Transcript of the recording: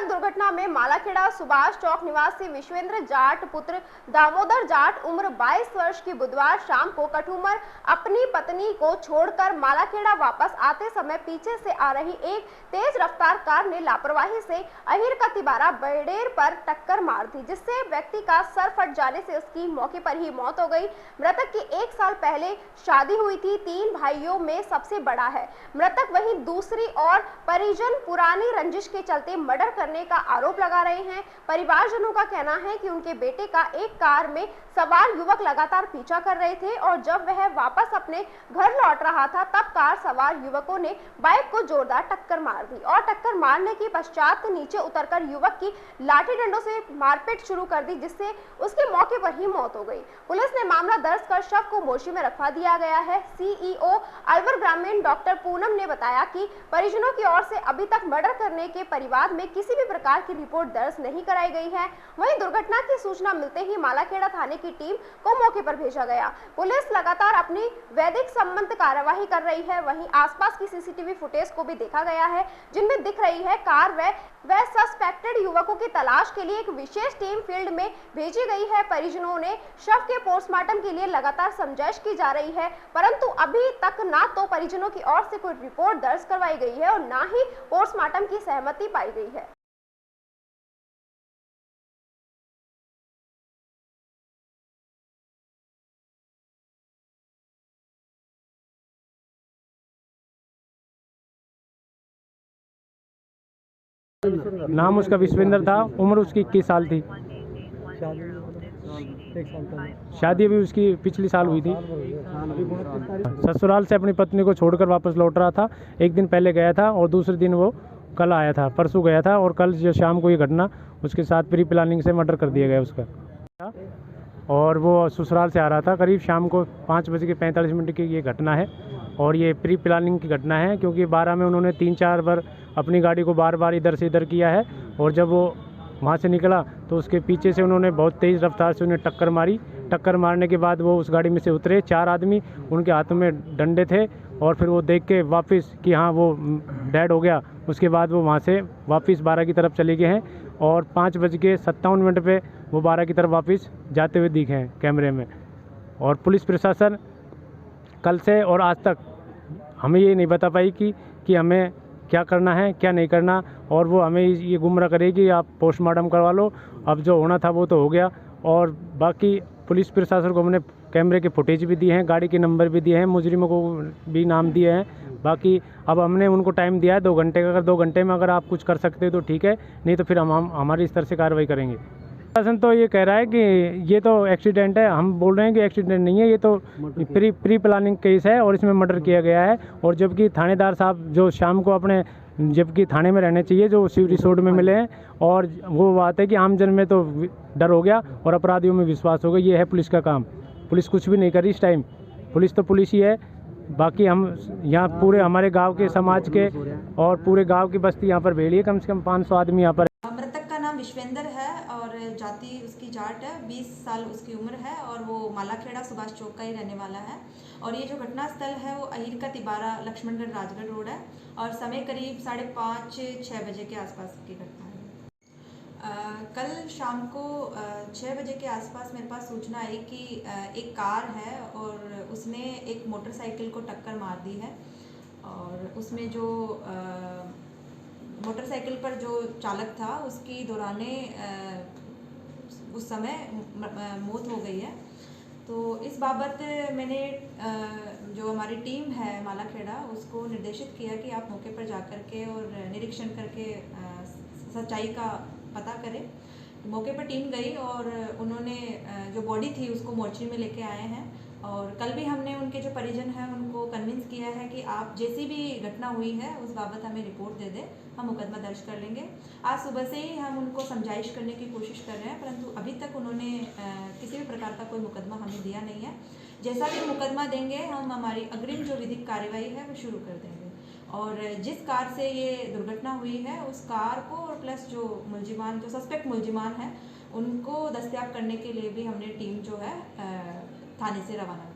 दुर्घटना में मालाखेड़ा सुभाष चौक निवासी विश्वेंद्र जाट पुत्र दामोदर जाट उम्र 22 वर्ष की बुधवार शाम को कठुमर अपनी पत्नी को छोड़कर मालाखेड़ा वापस आते समय पीछे से आ रही एक तेज रफ्तार कार ने लापरवाही से अहिर का तिबारा बेड़ेर पर टक्कर मार दी, जिससे व्यक्ति का सर फट जाने से उसकी मौके पर ही मौत हो गई। मृतक की 1 साल पहले शादी हुई थी, 3 भाइयों में सबसे बड़ा है मृतक। वहीं दूसरी ओर परिजन पुरानी रंजिश के चलते मर्डर करने का आरोप लगा रहे हैं। परिवारजनों का कहना है कि उनके बेटे का एक कार में सवार युवक लगातार पीछा कर रहे थे और जब वह वापस अपने घर लौट रहा था तब कार सवार युवकों ने बाइक को जोरदार टक्कर मार दी और टक्कर मारने के पश्चात नीचे उतरकर युवक की लाठी डंडों से मारपीट शुरू कर दी, जिससे उसके मौके पर ही मौत हो गई। पुलिस ने मामला दर्ज कर शव को मोर्चरी में रखवा दिया गया है। सीईओ अलवर ग्रामीण डॉक्टर पूनम ने बताया कि परिजनों की ओर से अभी तक मर्डर करने के परिवार में किसी भी प्रकार की रिपोर्ट दर्ज नहीं कराई गई है। वहीं दुर्घटना की सूचना मिलते ही मालाखेड़ा थाने की टीम को मौके पर भेजा गया। पुलिस लगातार अपनी वैदिक संबंध कार्यवाही कर रही है। वहीं आसपास की सीसीटीवी फुटेज को भी देखा गया है, जिनमें दिख रही है कार व सस्पेक्टेड युवकों की तलाश के लिए एक विशेष टीम फील्ड में भेजी गई है। परिजनों ने शव के पोस्टमार्टम के लिए लगातार समझाइश की जा रही है, परंतु अभी तक ना तो परिजनों की ओर से कोई रिपोर्ट दर्ज करवाई गई है और ना ही पोस्टमार्टम की सहमति पाई गई है। नाम उसका विश्वेंद्र था, उम्र उसकी 21 साल थी। शादी अभी उसकी पिछली साल हुई थी। ससुराल से अपनी पत्नी को छोड़कर वापस लौट रहा था। एक दिन पहले गया था और दूसरे दिन वो कल आया था, परसों गया था और कल जो शाम को ये घटना उसके साथ प्री प्लानिंग से मर्डर कर दिया गया उसका। और वो ससुराल से आ रहा था। करीब शाम को 5:45 की ये घटना है और ये प्री प्लानिंग की घटना है, क्योंकि 12 में उन्होंने 3-4 बार अपनी गाड़ी को बार इधर से इधर किया है और जब वो वहाँ से निकला तो उसके पीछे से उन्होंने बहुत तेज़ रफ्तार से उन्हें टक्कर मारी। टक्कर मारने के बाद वो उस गाड़ी में से उतरे 4 आदमी, उनके हाथों में डंडे थे और फिर वो देख के वापस कि हाँ वो डेड हो गया, उसके बाद वो वहाँ से वापस 12 की तरफ चले गए हैं और 5:57 पे वो 12 की तरफ वापस जाते हुए दिखे हैं कैमरे में। और पुलिस प्रशासन कल से और आज तक हमें ये नहीं बता पाई कि हमें क्या करना है क्या नहीं करना, और वो हमें ये गुमराह करे कि आप पोस्टमार्टम करवा लो। अब जो होना था वो तो हो गया। और बाकी पुलिस प्रशासन को हमने कैमरे के फुटेज भी दिए हैं, गाड़ी के नंबर भी दिए हैं, मुजरिमों को भी नाम दिए हैं। बाकी अब हमने उनको टाइम दिया है 2 घंटे का। अगर 2 घंटे में अगर आप कुछ कर सकते हो तो ठीक है, नहीं तो फिर हम हमारी इस तरह से कार्रवाई करेंगे। प्रशासन तो ये कह रहा है कि ये तो एक्सीडेंट है, हम बोल रहे हैं कि एक्सीडेंट नहीं है, ये तो प्री प्लानिंग केस है और इसमें मर्डर किया गया है। और जबकि थानेदार साहब जो शाम को अपने जबकि थाने में रहने चाहिए, जो शिव रिसोर्ट में मिले हैं, और वो बात है कि आमजन में तो डर हो गया और अपराधियों में विश्वास हो गया। ये है पुलिस का काम। पुलिस कुछ भी नहीं कर रही इस टाइम, पुलिस तो पुलिस ही है। बाकी हम यहाँ पूरे हमारे गाँव के समाज के और पूरे गाँव की बस्ती यहाँ पर भेड़ी है, कम से कम 500 आदमी यहाँ पर। मृतक का नाम विश्वेंद्र है और जाति उसकी जाट है, 20 साल उसकी उम्र है और वो मालाखेड़ा सुभाष चौक का ही रहने वाला है। और ये जो घटना स्थल है वो अहिर का तिबारा लक्ष्मणगढ़ राजगढ़ रोड है और समय करीब 5:30-6 बजे के आसपास की घटना है। कल शाम को 6 बजे के आसपास मेरे पास सूचना आई कि एक कार है और उसने एक मोटरसाइकिल को टक्कर मार दी है और उसमें जो मोटरसाइकिल पर जो चालक था उसकी दौराने उस समय मौत हो गई है। तो इस बाबत मैंने जो हमारी टीम है मालाखेड़ा उसको निर्देशित किया कि आप मौके पर जाकर के और निरीक्षण करके सच्चाई का पता करें। मौके पर टीम गई और उन्होंने जो बॉडी थी उसको मोर्चरी में लेके आए हैं और कल भी हमने उनके जो परिजन हैं उनको कन्विंस किया है कि आप जैसी भी घटना हुई है उस बाबत हमें रिपोर्ट दे दें, हम मुकदमा दर्ज कर लेंगे। आज सुबह से ही हम उनको समझाइश करने की कोशिश कर रहे हैं, परंतु अभी तक उन्होंने किसी भी प्रकार का कोई मुकदमा हमें दिया नहीं है। जैसा भी मुकदमा देंगे हम हमारी अग्रिम जो विधिक कार्यवाही है वो शुरू कर देंगे। और जिस कार से ये दुर्घटना हुई है उस कार को और प्लस जो मुलजिमान जो सस्पेक्ट मुलजिमान हैं उनको दस्तयाब करने के लिए भी हमने टीम जो है थाने से रवाना